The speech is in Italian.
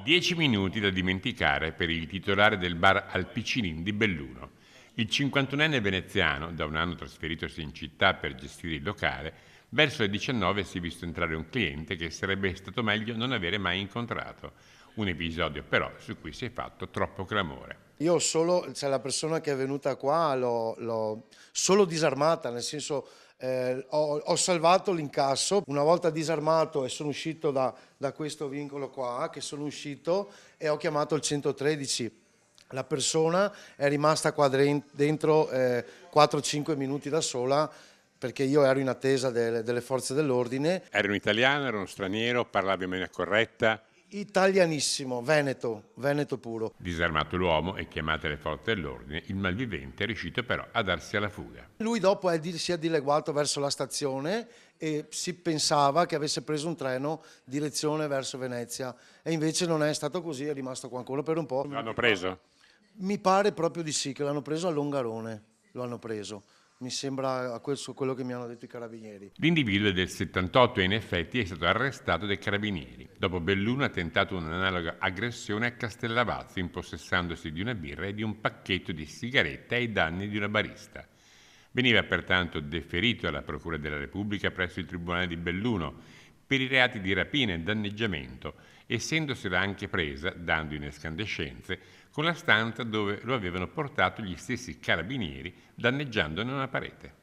10 minuti da dimenticare per il titolare del bar Alpicinin di Belluno. Il 51enne veneziano, da un anno trasferitosi in città per gestire il locale, verso le 19 si è visto entrare un cliente che sarebbe stato meglio non avere mai incontrato. Un episodio però su cui si è fatto troppo clamore. Io cioè la persona che è venuta qua l'ho solo disarmata, nel senso ho salvato l'incasso. Una volta disarmato e sono uscito da questo vincolo qua, che sono uscito e ho chiamato il 113. La persona è rimasta qua dentro 4-5 minuti da sola perché io ero in attesa delle forze dell'ordine. Era un italiano, era uno straniero, parlava in maniera corretta. Italianissimo, Veneto puro. Disarmato l'uomo e chiamate le forze dell'ordine, il malvivente è riuscito però a darsi alla fuga. Lui dopo si è dileguato verso la stazione e si pensava che avesse preso un treno direzione verso Venezia e invece non è stato così, è rimasto qua ancora per un po'. L'hanno preso? Mi pare proprio di sì, che l'hanno preso a Longarone, lo hanno preso. Mi sembra quello che mi hanno detto i carabinieri. L'individuo è del 78 e in effetti è stato arrestato dai carabinieri. Dopo Belluno ha tentato un'analoga aggressione a Castellavazzo, impossessandosi di una birra e di un pacchetto di sigarette ai danni di una barista. Veniva pertanto deferito alla Procura della Repubblica presso il Tribunale di Belluno per i reati di rapina e danneggiamento, essendosela anche presa, dando in escandescenze, con la stanza dove lo avevano portato gli stessi carabinieri, danneggiandone una parete.